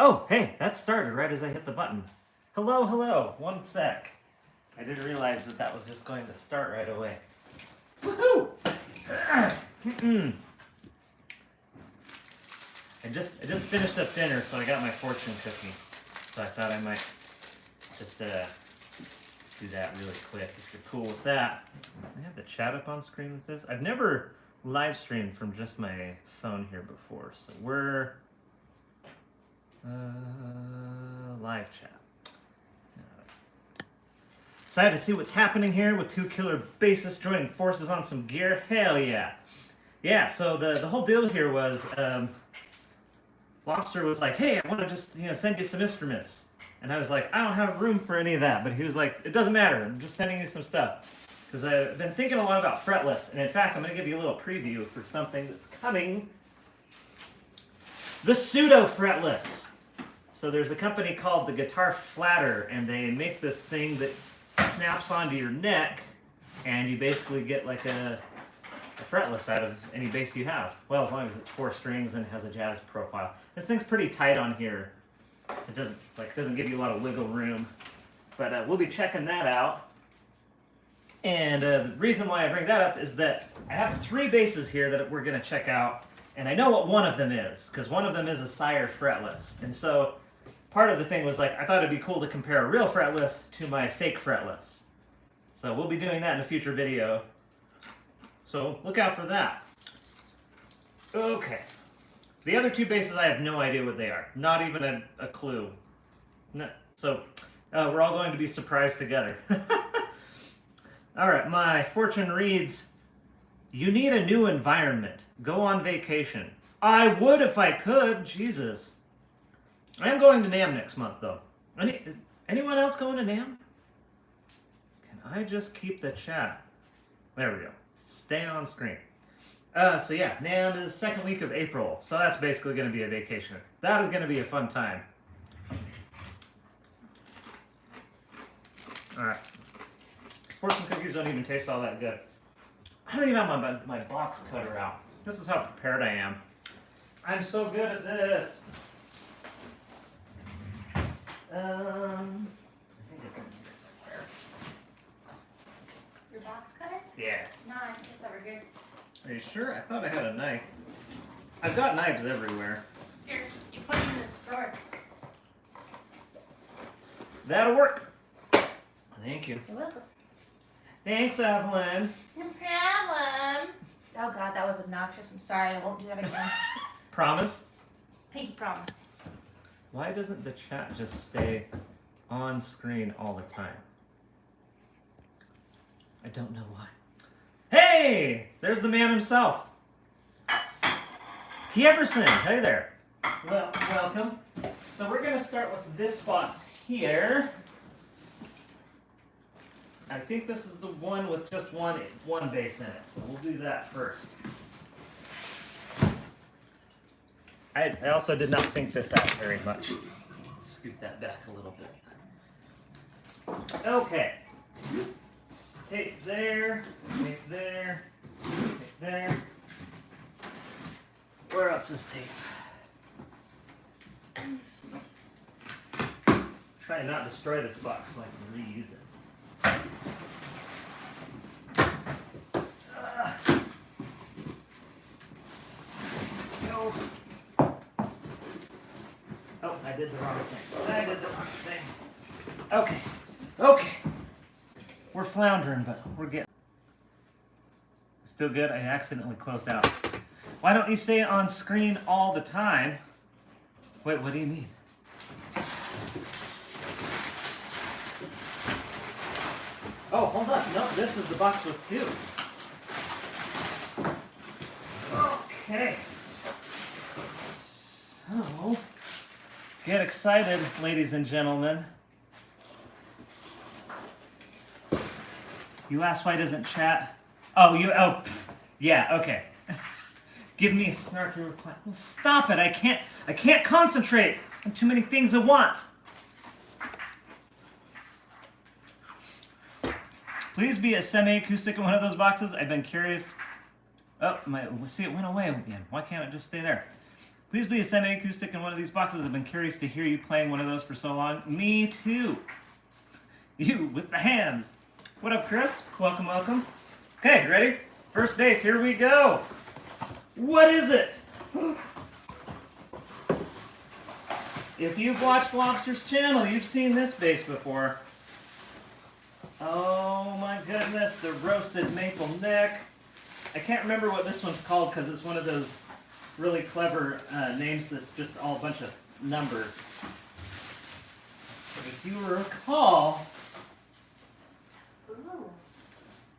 Oh, hey, that started right as I hit the button. Hello, hello. One sec. I didn't realize that that was just going to start right away. Woohoo! I just finished up dinner, so I got my fortune cookie. So I thought I might just do that really quick if you're cool with that. I have the chat up on screen with this. I've never live streamed from just my phone here before, so we're live chat. Excited to see what's happening here with two killer bassists joining forces on some gear. Hell yeah. Yeah, so the whole deal here was Lobster was like, hey, I want to just send you some instruments. And I was like, I don't have room for any of that. But he was like, it doesn't matter. I'm just sending you some stuff. Because I've been thinking a lot about fretless. And in fact, I'm going to give you a little preview for something that's coming. The pseudo fretless. So there's a company called the Guitar Flatter. And they make this thing that snaps onto your neck. And you basically get like a fretless out of any bass you have. Well, as long as it's 4 strings and has a jazz profile. This thing's pretty tight on here. It doesn't give you a lot of wiggle room, but we'll be checking that out. And the reason why I bring that up is that I have 3 basses here that we're going to check out, and I know what one of them is, because one of them is a Sire fretless. And so part of the thing was like, I thought it'd be cool to compare a real fretless to my fake fretless. So we'll be doing that in a future video. So look out for that. Okay. The other 2 basses, I have no idea what they are. Not even a clue. No. So we're all going to be surprised together. All right, my fortune reads, you need a new environment. Go on vacation. I would if I could. Jesus. I am going to NAMM next month, though. Is anyone else going to NAMM? Can I just keep the chat? There we go. Stay on screen. So yeah, NAMM is 2nd week of April, so that's basically going to be a vacation. That is going to be a fun time. Alright. Fortune cookies don't even taste all that good. I don't even have my box cutter out. This is how prepared I am. I'm so good at this. I think it's in here somewhere. Your box cutter? Yeah. No, I think it's over here. Are you sure? I thought I had a knife. I've got knives everywhere. Here, you put it in this drawer. That'll work. Thank you. You're welcome. Thanks, Evelyn. No problem. Oh God, that was obnoxious. I'm sorry. I won't do that again. Promise? Pinky promise. Why doesn't the chat just stay on screen all the time? I don't know why. Hey! There's the man himself. Kieverson, hey there. Well, welcome. So we're going to start with this box here. I think this is the one with just one bass in it, so we'll do that first. I also did not think this out very much. Scoot that back a little bit. Okay. Tape there, tape there, tape there. Where else is tape? Try and not destroy this box so I can reuse it. No. Oh, I did the wrong thing. Okay. Okay. We're floundering, but we're getting... Still good? I accidentally closed out. Why don't you stay on screen all the time? Wait, what do you mean? Oh, hold on. No, this is the box with 2. Okay. So, get excited, ladies and gentlemen. You asked why doesn't chat? Yeah, okay. Give me a snarky reply. Well, stop it, I can't concentrate on too many things at once. Please be a semi-acoustic in one of those boxes. I've been curious. Oh, see, it went away again. Why can't it just stay there? Please be a semi-acoustic in one of these boxes. I've been curious to hear you playing one of those for so long. Me too. You with the hands. What up, Chris? Welcome, welcome. Okay, ready? First base, here we go. What is it? If you've watched Lobster's channel, you've seen this base before. Oh my goodness, the roasted maple neck. I can't remember what this one's called because it's one of those really clever names that's just all a bunch of numbers. But if you recall,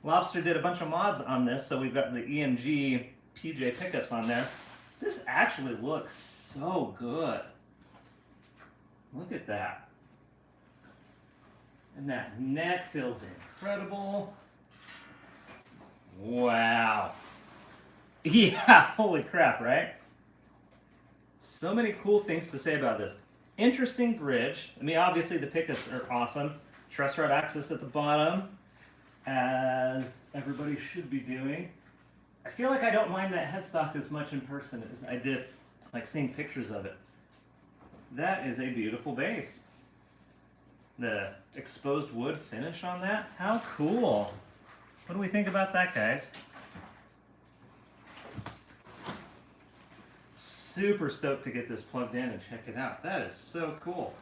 Lobster did a bunch of mods on this, so we've got the EMG PJ pickups on there. This actually looks so good. Look at that. And that neck feels incredible. Wow. Yeah, holy crap, right? So many cool things to say about this. Interesting bridge. I mean, obviously the pickups are awesome. Truss rod access at the bottom, as everybody should be doing. I feel like I don't mind that headstock as much in person as I did like seeing pictures of it. That is a beautiful base. The exposed wood finish on that, how cool. What do we think about that, guys? Super stoked to get this plugged in and check it out. That is so cool.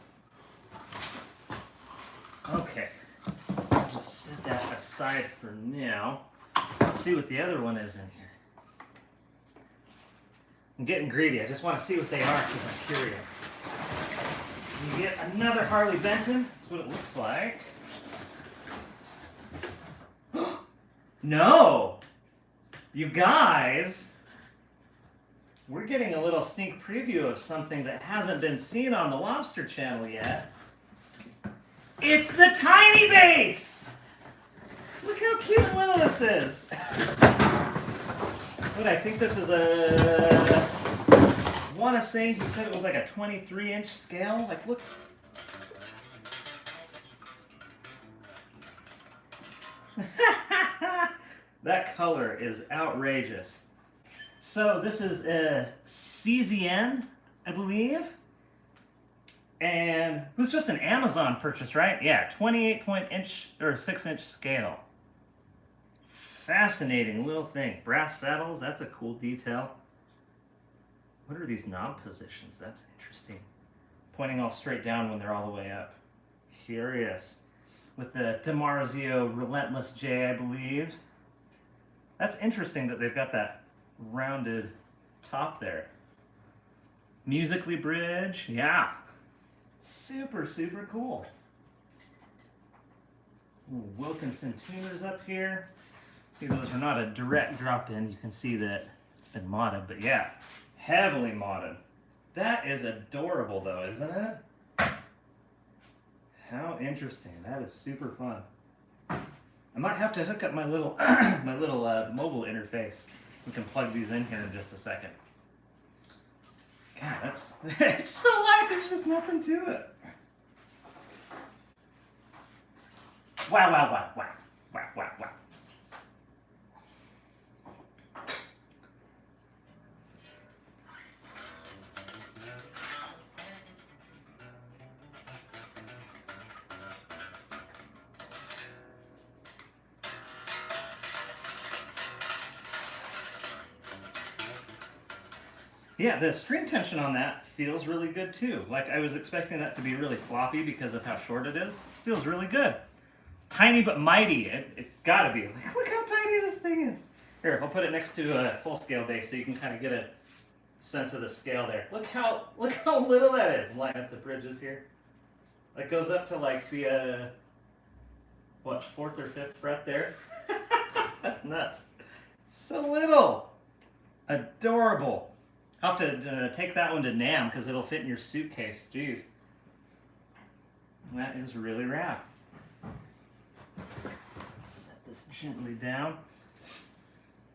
Okay, I'll just set that aside for now. Let's see what the other one is in here. I'm getting greedy. I just want to see what they are because I'm curious. You get another Harley Benton. That's what it looks like. No! You guys! We're getting a little sneak preview of something that hasn't been seen on the Lobster channel yet. It's the tiny base! Look how cute and little this is. What, I think this is a... I want to say he said it was like a 23-inch scale. Like, look. That color is outrageous. So this is a CZN, I believe. And it was just an Amazon purchase, right? Yeah, 28-inch or 6-inch scale. Fascinating little thing. Brass saddles, that's a cool detail. What are these knob positions? That's interesting. Pointing all straight down when they're all the way up. Curious. With the DiMarzio Relentless J, I believe. That's interesting that they've got that rounded top there. Musically bridge, yeah. Super, super cool. Ooh, Wilkinson tuners up here. See, those are not a direct drop in. You can see that it's been modded, but yeah, heavily modded. That is adorable though, isn't it? How interesting. That is super fun. I might have to hook up my little mobile interface. We can plug these in here in just a second. God, that's it's so light. There's just nothing to it. Wow, wow, wow, wow, wow, wow, wow. Yeah, the string tension on that feels really good too. Like I was expecting that to be really floppy because of how short it is. Feels really good. Tiny but mighty. It gotta be. Like, look how tiny this thing is. Here, I'll put it next to a full scale base so you can kind of get a sense of the scale there. Look how little that is. Line up the bridges here. That goes up to like the what, 4th or 5th fret there. That's nuts. So little. Adorable. I'll have to take that one to NAMM because it'll fit in your suitcase. Jeez. That is really rad. Set this gently down.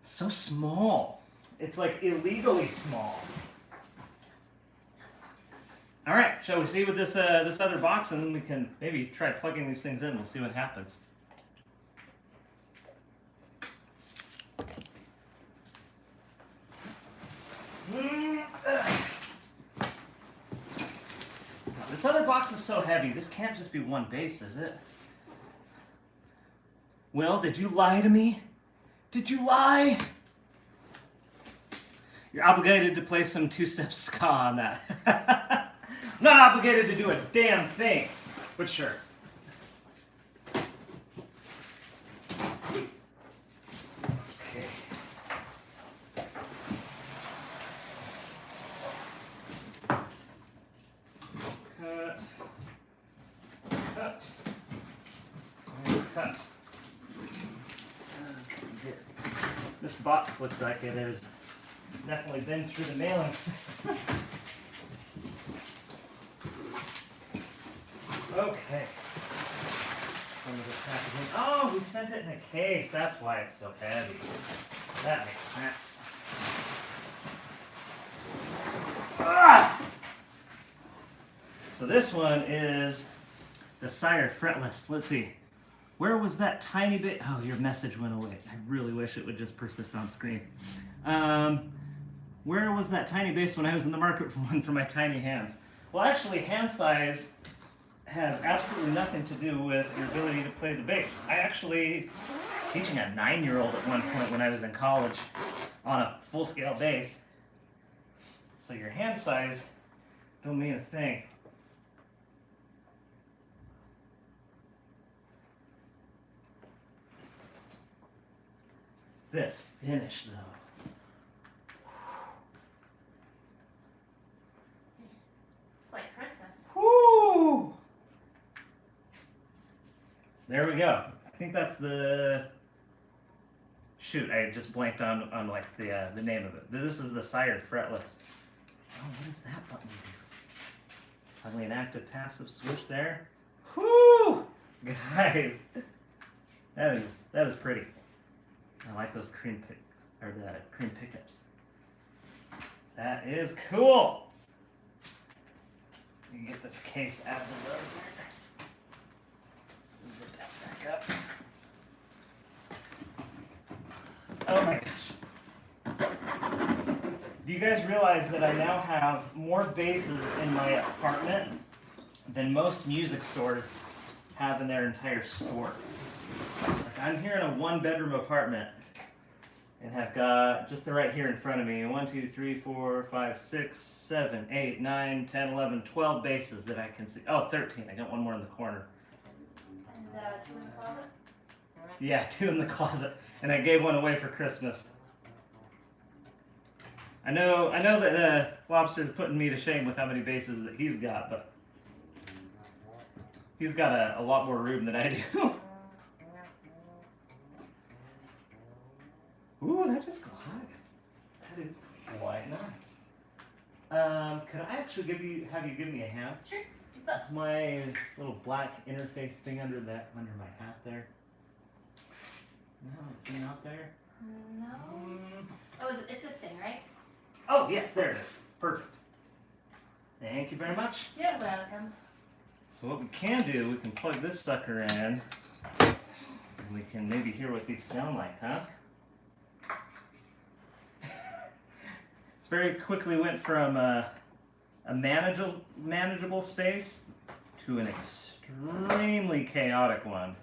So small. It's like illegally small. All right, shall we see with this this other box, and then we can maybe try plugging these things in. We'll see what happens. This other box is so heavy. This can't just be one bass, is it? Will, did you lie to me? Did you lie? You're obligated to play some two-step ska on that. I'm not obligated to do a damn thing, but sure. Okay. Cut. Cut. And cut. Okay. This box looks like it has definitely been through the mailing system. Okay. Some of the packaging. Oh, we sent it in a case. That's why it's so heavy. That makes sense. Ah! So this one is the Sire fretless. Let's see. Where was that tiny bit? Oh, your message went away. I really wish it would just persist on screen. Where was that tiny bass when I was in the market for one for my tiny hands? Well, actually, hand size has absolutely nothing to do with your ability to play the bass. I actually was teaching a 9-year-old at one point when I was in college on a full-scale bass. So your hand size don't mean a thing. This finish, though. It's like Christmas. Whoo! There we go. I think that's the... Shoot, I just blanked on like the name of it. This is the Sire fretless. Oh, what does that button do? Finally an active passive switch there. Whoo! Guys, that is pretty. I like those cream pickups. That is cool. You can get this case out of the road here. Zip that back up. Oh my gosh. Do you guys realize that I now have more basses in my apartment than most music stores have in their entire store? Like, I'm here in a 1-bedroom apartment and have got just right here in front of me 1, 2, 3, 4, 5, 6, 7, 8, 9, 10, 11, 12 basses that I can see. Oh, 13. I got one more in the corner. And 2 in the closet? Yeah, 2 in the closet. And I gave one away for Christmas. I know that Lobster's putting me to shame with how many basses that he's got, but he's got a lot more room than I do. Ooh, that just glides. That is quite nice. Could I actually have you give me a hand? Sure. What's up? It's my little black interface thing under my hat there. No, it's not there. No. Oh, it's this thing, right? Oh, yes, there it is. Perfect. Thank you very much. You're welcome. So what we can do, we can plug this sucker in, and we can maybe hear what these sound like, huh? This very quickly went from a manageable space to an extremely chaotic one.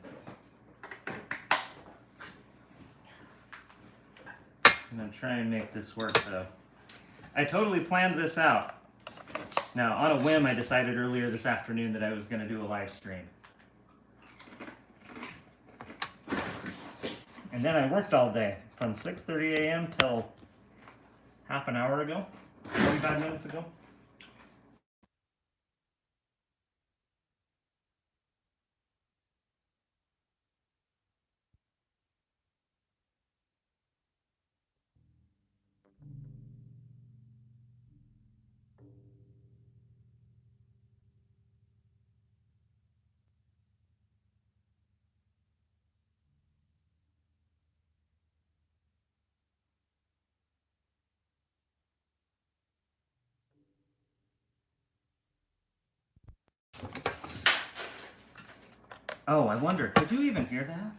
I'm going to try and make this work, though. I totally planned this out. Now, on a whim, I decided earlier this afternoon that I was going to do a live stream. And then I worked all day, from 6:30 a.m. till half an hour ago, 45 minutes ago. Oh, I wonder, could you even hear that?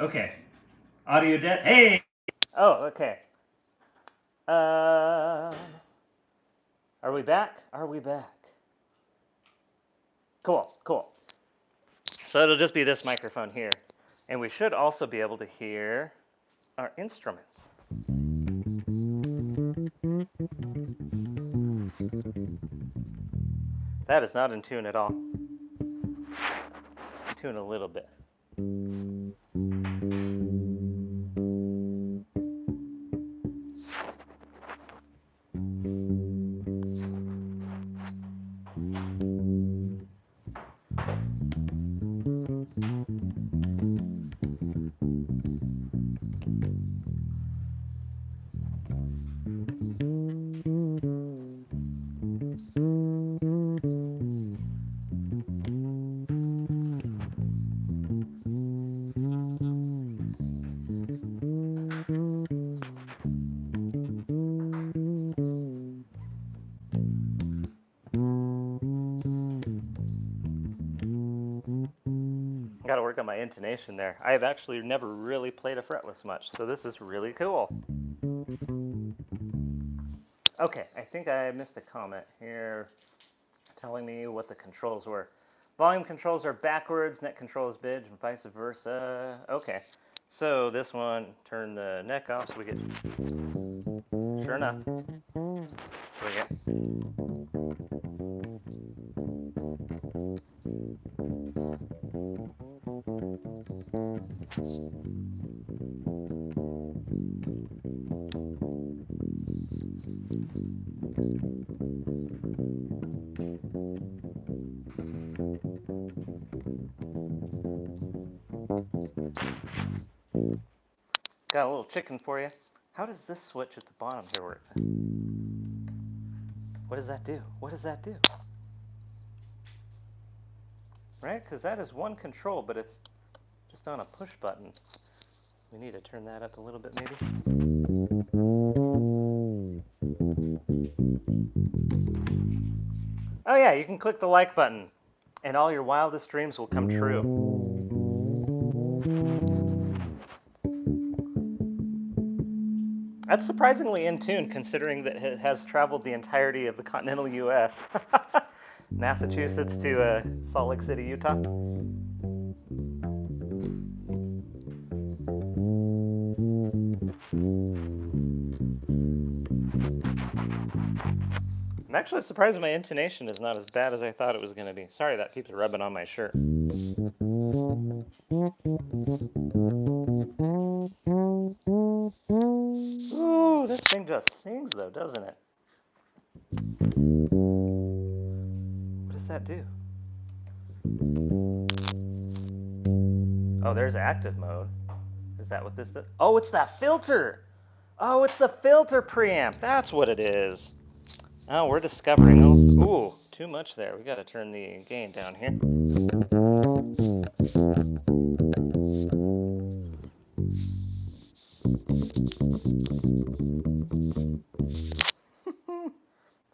Okay. Audio dead. Hey! Oh, okay. Are we back? Are we back? Cool, cool. So it'll just be this microphone here. And we should also be able to hear our instruments. That is not in tune at all. In tune a little bit. Got to work on my intonation there. I have actually never really played a fretless much, so this is really cool. Okay, I think I missed a comment here telling me what the controls were. Volume controls are backwards, neck control is bridge, and vice versa. Okay, so this one, turn the neck off so we get, sure enough, so we get. Got a little chicken for you. How does this switch at the bottom here work? What does that do? What does that do? Right? Because that is one control, but it's just on a push button. We need to turn that up a little bit maybe. Oh yeah, you can click the like button and all your wildest dreams will come true. That's surprisingly in tune considering that it has traveled the entirety of the continental US. Massachusetts to Salt Lake City, Utah. I'm actually surprised my intonation is not as bad as I thought it was going to be. Sorry, that keeps rubbing on my shirt. Ooh, this thing just sings though, doesn't it? What does that do? Oh, there's active mode. Is that what this does? Oh, it's that filter! Oh, it's the filter preamp. That's what it is. Oh, we're discovering those. Ooh, too much there. We got to turn the gain down here.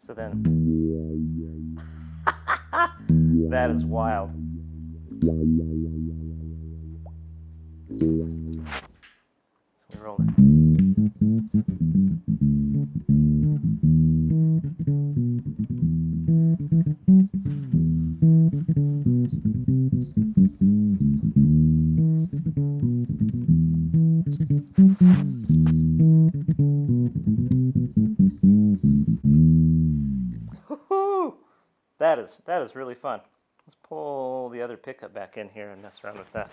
So then, that is wild. We roll it. That is really fun. Let's pull the other pickup back in here and mess around with that.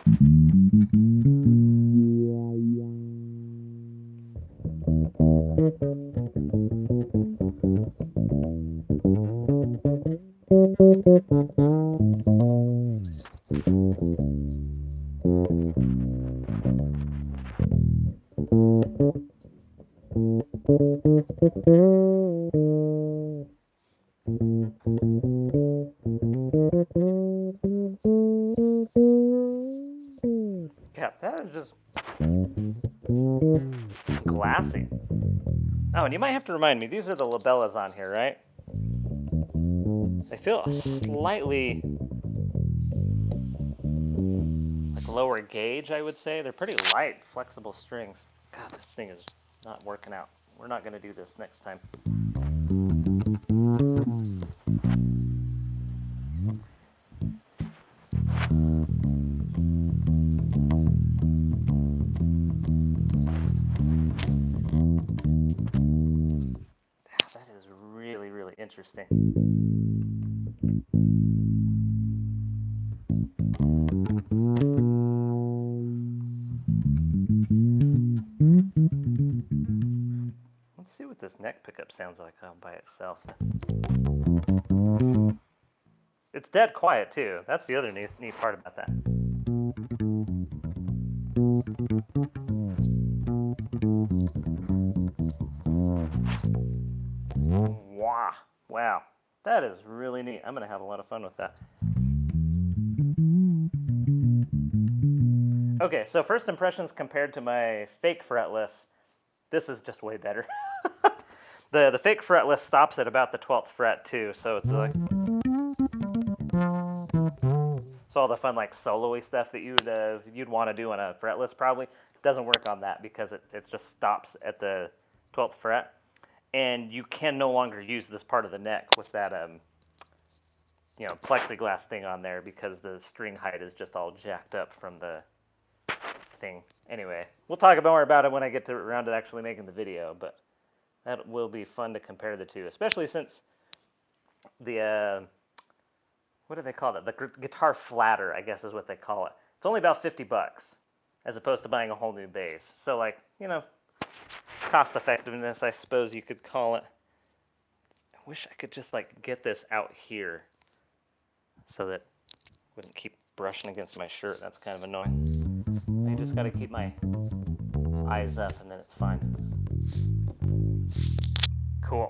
Yeah, that is just glassy. Oh, and you might have to remind me, these are the labellas on here, right? They feel slightly like lower gauge, I would say. They're pretty light, flexible strings. God, this thing is not working out. We're not going to do this next time. interesting. Let's see what this neck pickup sounds like by itself. It's dead quiet too. That's the other neat part about that. Wow, that is really neat. I'm gonna have a lot of fun with that. Okay, so first impressions compared to my fake fretless, this is just way better. The fake fretless stops at about the 12th fret too, so it's like, so all the fun like solo-y stuff that you'd want to do on a fretless probably doesn't work on that because it just stops at the 12th fret, and you can no longer use this part of the neck with that you know, plexiglass thing on there because the string height is just all jacked up from the thing. Anyway, we'll talk more about it when I get around to actually making the video, but that will be fun to compare the two, especially since the what do they call it? The guitar flatter, I guess is what they call it. It's only about $50 as opposed to buying a whole new bass. So like, you know, cost effectiveness, I suppose you could call it. I wish I could just like get this out here so that it wouldn't keep brushing against my shirt. That's kind of annoying. I just got to keep my eyes up and then it's fine. Cool.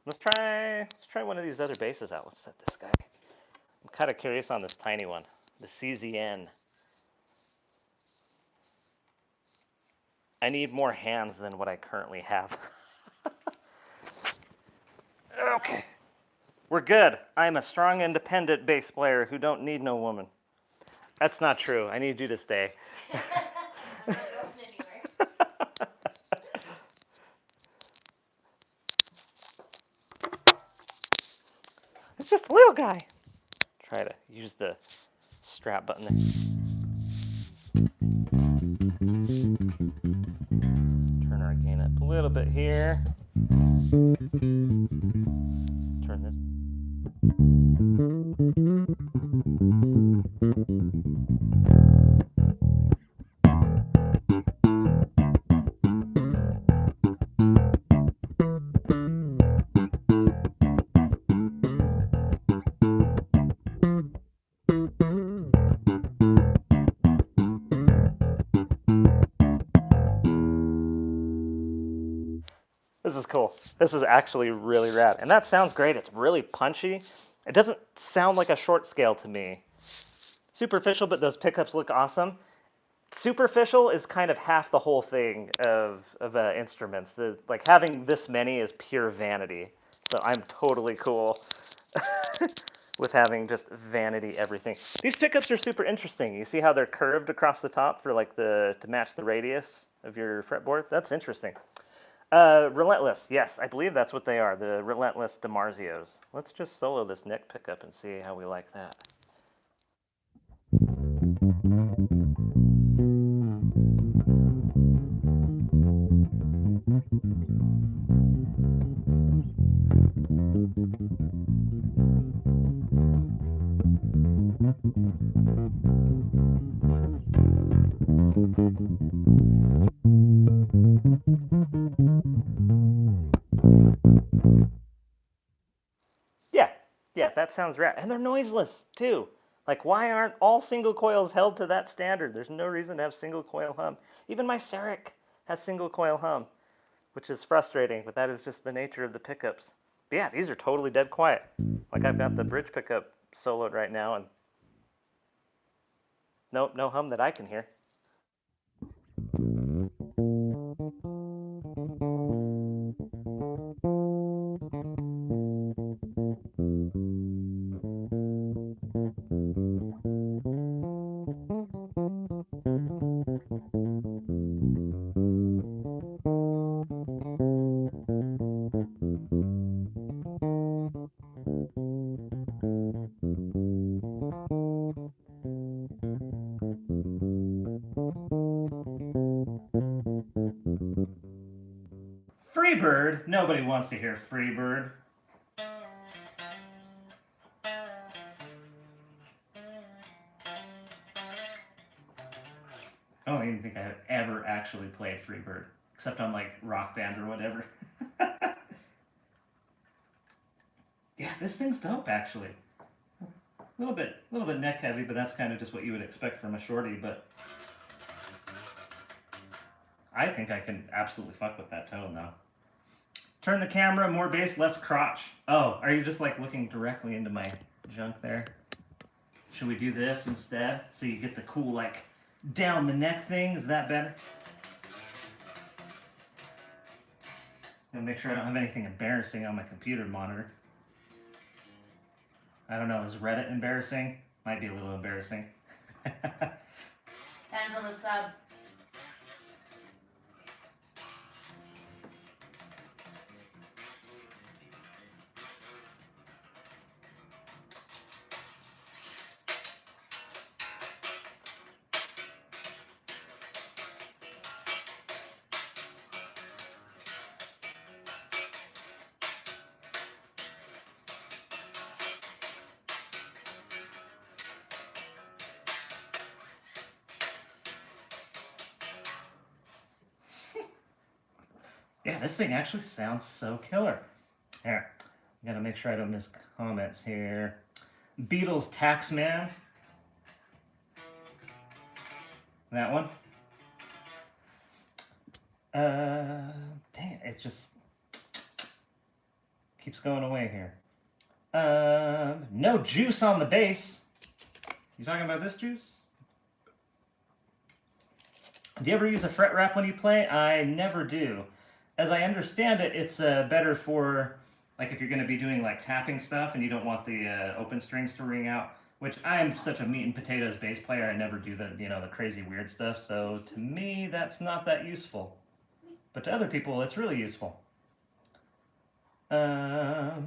Let's try one of these other basses out. Let's set this guy. I'm kind of curious on this tiny one, the CZN. I need more hands than what I currently have. Okay. We're good. I'm a strong, independent bass player who don't need no woman. That's not true. I need you to stay. I'm not going anywhere. It's just a little guy. Try to use the strap button there. Turn our gain up a little bit here. Turn this. This is cool. This is actually really rad. And that sounds great. It's really punchy. It doesn't sound like a short scale to me. Superficial, but those pickups look awesome. Superficial is kind of half the whole thing of instruments. Like having this many is pure vanity. So I'm totally cool with having just vanity everything. These pickups are super interesting. You see how they're curved across the top for like to match the radius of your fretboard? That's interesting. Relentless. Yes, I believe that's what they are. The Relentless DiMarzios. Let's just solo this neck pickup and see how we like that. Yeah, that sounds rad. And they're noiseless, too. Like, why aren't all single coils held to that standard? There's no reason to have single coil hum. Even my Sire has single coil hum, which is frustrating, but that is just the nature of the pickups. But yeah, these are totally dead quiet. Like, I've got the bridge pickup soloed right now, and no hum that I can hear. Freebird? Nobody wants to hear Freebird. even think I have ever actually played Freebird, except on like Rock Band or whatever. Yeah, this thing's dope actually. A little bit neck heavy, but that's kind of just what you would expect from a shorty. But I think I can absolutely fuck with that tone though. Turn the camera, more bass, less crotch. Oh, are you just like looking directly into my junk there? Should we do this instead? So you get the cool like down the neck thing, is that better? Gonna make sure I don't have anything embarrassing on my computer monitor. I don't know, is Reddit embarrassing? Might be a little embarrassing. Depends on the sub. Yeah, this thing actually sounds so killer. Here, I gotta make sure I don't miss comments here. Beatles Taxman. That one. Dang it, it just keeps going away here. No juice on the bass. You talking about this juice? Do you ever use a fret wrap when you play? I never do. As I understand it, it's better for, like, if you're going to be doing, like, tapping stuff and you don't want the open strings to ring out, which I'm such a meat and potatoes bass player, I never do the, you know, the crazy weird stuff, so to me, that's not that useful. But to other people, it's really useful. Okay,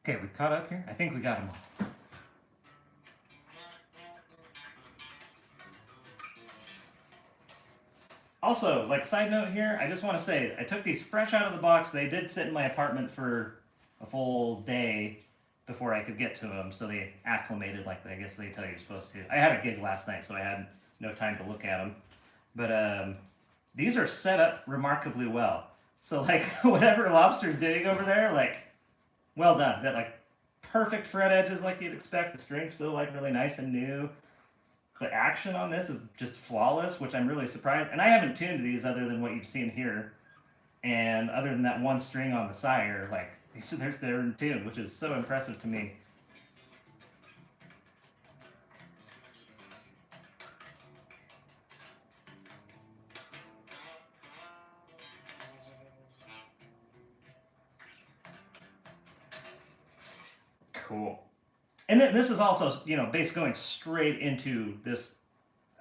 we caught up here? I think we got them all. Also, like, side note here, I just want to say, I took these fresh out of the box. They did sit in my apartment for a full day before I could get to them, so they acclimated like I guess they tell you you're supposed to. I had a gig last night, so I had no time to look at them. But these are set up remarkably well. So, like, whatever Lobster's doing over there, like, well done. That, like, perfect fret edges like you'd expect. The strings feel, like, really nice and new. The action on this is just flawless, which I'm really surprised. And I haven't tuned these other than what you've seen here. And other than that one string on the Sire, like, they're in tune, which is so impressive to me. Cool. And then this is also, you know, bass going straight into this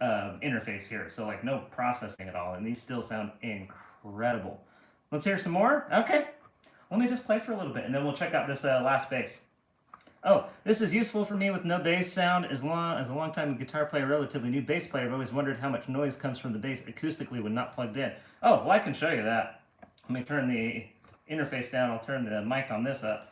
interface here. So, like, no processing at all. And these still sound incredible. Let's hear some more? Okay. Let me just play for a little bit, and then we'll check out this last bass. Oh, this is useful for me with no bass sound. As a long-time guitar player, relatively new bass player, I've always wondered how much noise comes from the bass acoustically when not plugged in. Oh, well, I can show you that. Let me turn the interface down. I'll turn the mic on this up.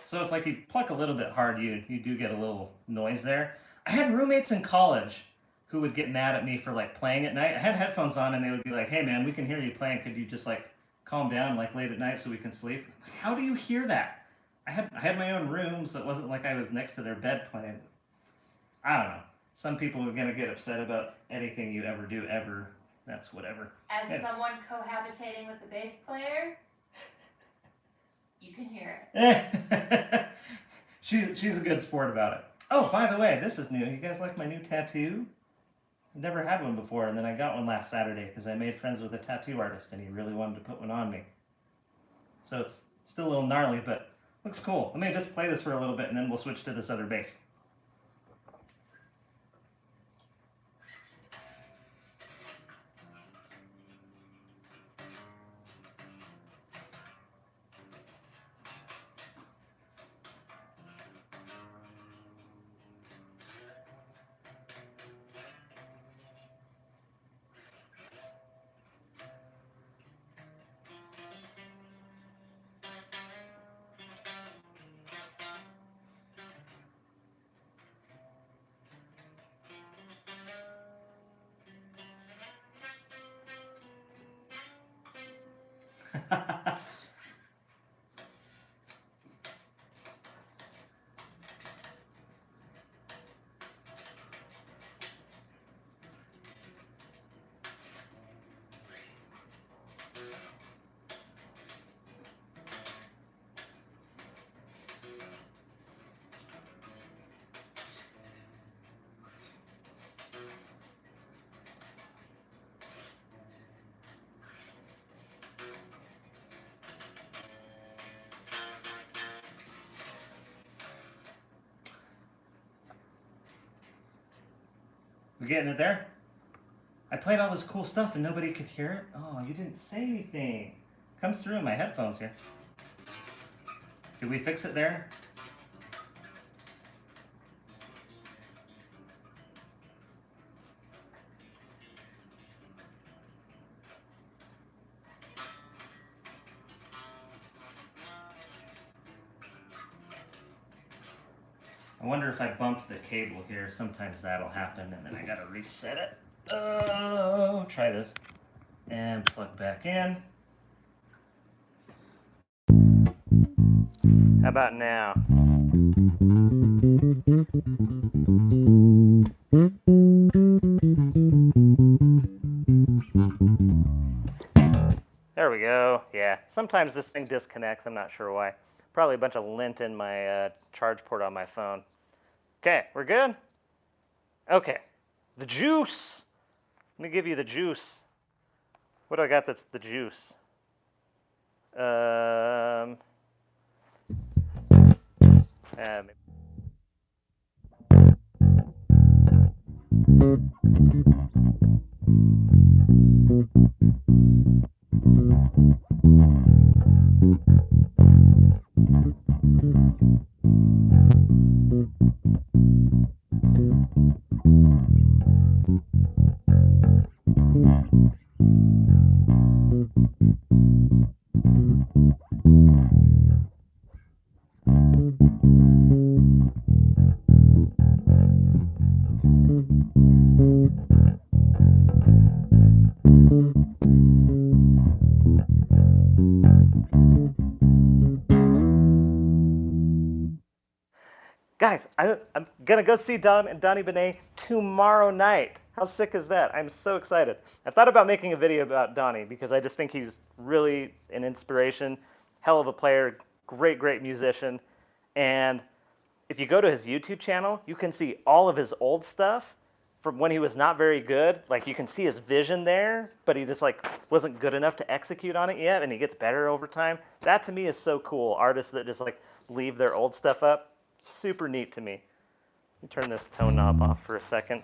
So if, like, you pluck a little bit hard, you do get a little noise there. I had roommates in college who would get mad at me for, like, playing at night. I had headphones on, and they would be like, hey, man, we can hear you playing. Could you just, like, calm down, like, late at night so we can sleep? Like, how do you hear that? I had my own room, so it wasn't like I was next to their bed playing. I don't know. Some people are going to get upset about anything you ever do, ever. That's whatever. As someone cohabitating with the bass player, you can hear it. She's a good sport about it. Oh, by the way, this is new. You guys like my new tattoo? I've never had one before, and then I got one last Saturday because I made friends with a tattoo artist, and he really wanted to put one on me. So it's still a little gnarly, but looks cool. Let me just play this for a little bit, and then we'll switch to this other bass. We getting it there? I played all this cool stuff and nobody could hear it? Oh, you didn't say anything. Comes through in my headphones here. Did we fix it there? I wonder if I bumped the cable here. Sometimes that'll happen and then I gotta reset it. Oh, try this. And plug back in. How about now? There we go. Yeah, sometimes this thing disconnects. I'm not sure why. Probably a bunch of lint in my charge port on my phone. Okay, we're good? Okay, the juice. Let me give you the juice. What do I got that's the juice? Guys, I'm gonna go see Donnie Benet tomorrow night. How sick is that? I'm so excited. I thought about making a video about Donnie because I just think he's really an inspiration, hell of a player, great musician. And if you go to his YouTube channel, you can see all of his old stuff from when he was not very good. Like you can see his vision there, but he just like wasn't good enough to execute on it yet, and he gets better over time. That to me is so cool. Artists that just like leave their old stuff up. Super neat to me. Let me turn this tone knob off for a second.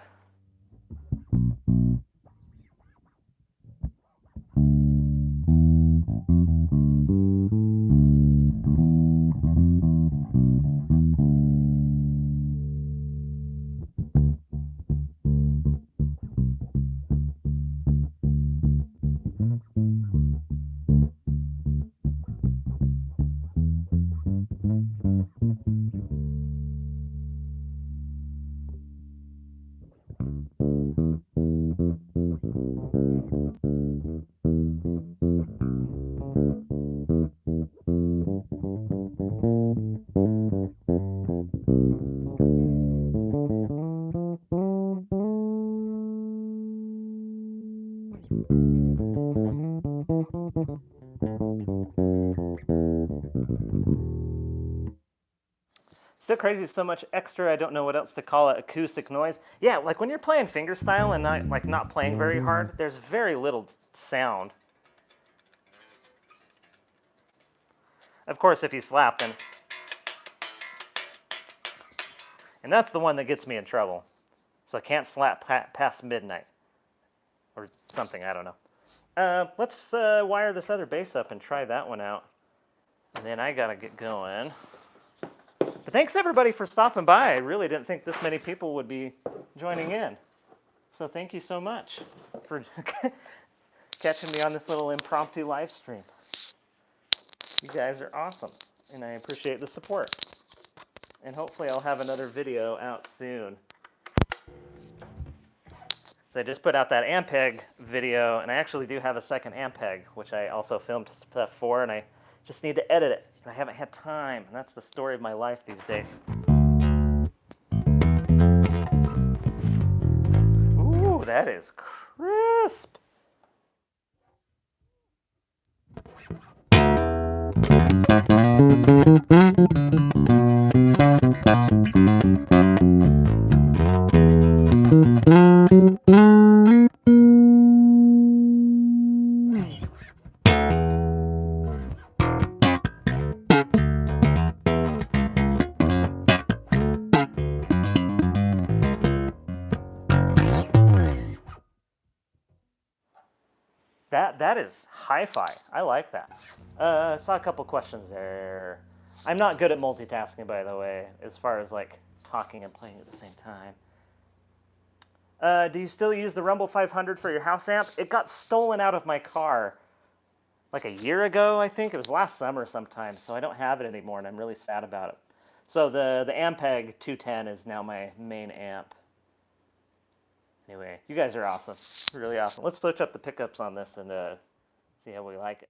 Still crazy, so much extra, I don't know what else to call it, acoustic noise. Yeah, like when you're playing fingerstyle and not playing very hard, there's very little sound. Of course, if you slap, then... And that's the one that gets me in trouble. So I can't slap past midnight. Or something, I don't know. Let's wire this other bass up and try that one out. And then I gotta get going. But thanks everybody for stopping by. I really didn't think this many people would be joining in. So thank you so much for catching me on this little impromptu live stream. You guys are awesome, and I appreciate the support. And hopefully I'll have another video out soon. So I just put out that Ampeg video, and I actually do have a second Ampeg, which I also filmed stuff for, and I just need to edit it. I haven't had time, and that's the story of my life these days. Ooh, that is crisp. That is hi-fi. I like that. Saw a couple questions there. I'm not good at multitasking, by the way, as far as like talking and playing at the same time. Do you still use the Rumble 500 for your house amp? It got stolen out of my car like a year ago, I think. It was last summer sometime, so I don't have it anymore, and I'm really sad about it. So the Ampeg 210 is now my main amp. Anyway, you guys are awesome. Really awesome. Let's switch up the pickups on this and see how we like it.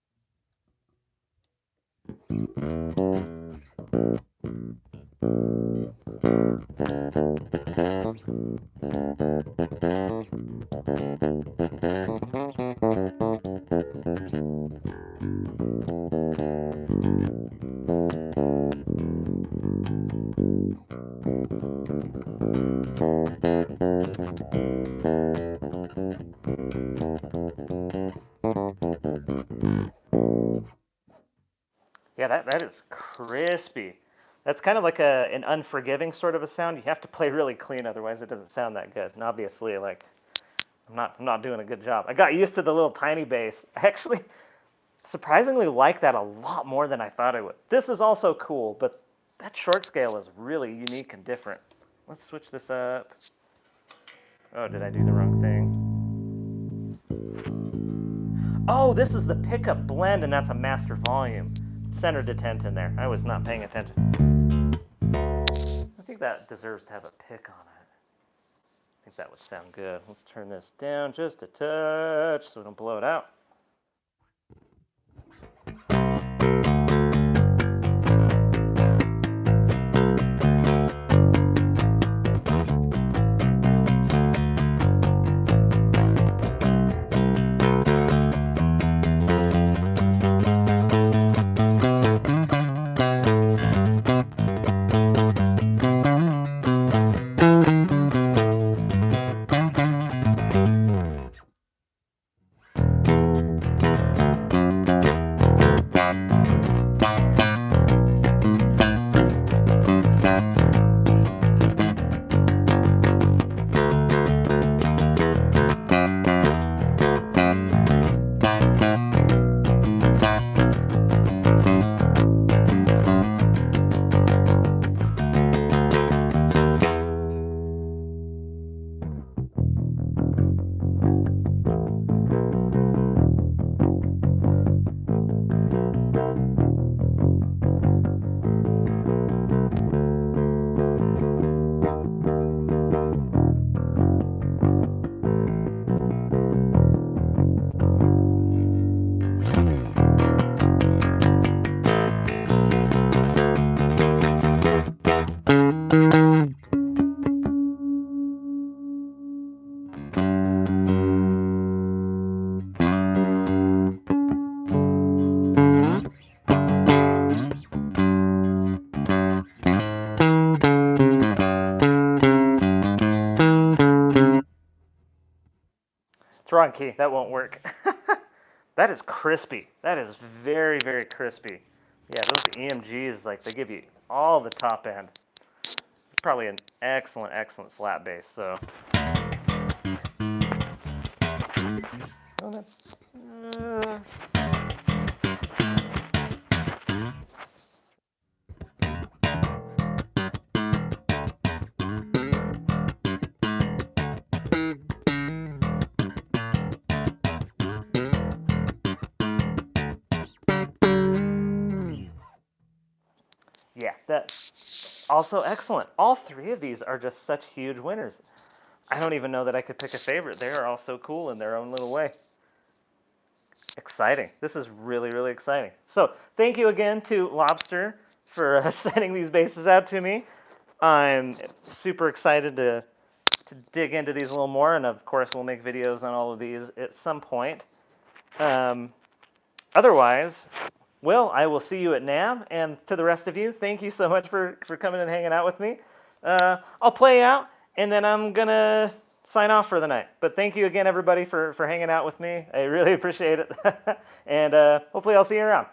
Yeah, that is crispy. That's kind of like an unforgiving sort of a sound. You have to play really clean, otherwise it doesn't sound that good. And obviously, like, I'm not doing a good job. I got used to the little tiny bass. I actually surprisingly like that a lot more than I thought I would. This is also cool, but that short scale is really unique and different. Let's switch this up. Oh, did I do the wrong thing? Oh, this is the pickup blend, and that's a master volume. Center detent in there. I was not paying attention. I think that deserves to have a pick on it. I think that would sound good. Let's turn this down just a touch so we don't blow it out. It's wrong key. That won't work. That is crispy. That is very, very crispy. Yeah, those EMGs, like, they give you all the top end. It's probably an excellent, excellent slap bass, so. Yeah, that's also excellent. All three of these are just such huge winners. I don't even know that I could pick a favorite. They are all so cool in their own little way. Exciting. This is really, really exciting. So thank you again to Lobster for sending these bases out to me. I'm super excited to dig into these a little more, and of course we'll make videos on all of these at some point. Otherwise, well, I will see you at NAMM, and to the rest of you, thank you so much for coming and hanging out with me. I'll play out, and then I'm going to sign off for the night. But thank you again, everybody, for hanging out with me. I really appreciate it. And hopefully I'll see you around.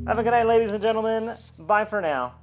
Have a good night, ladies and gentlemen. Bye for now.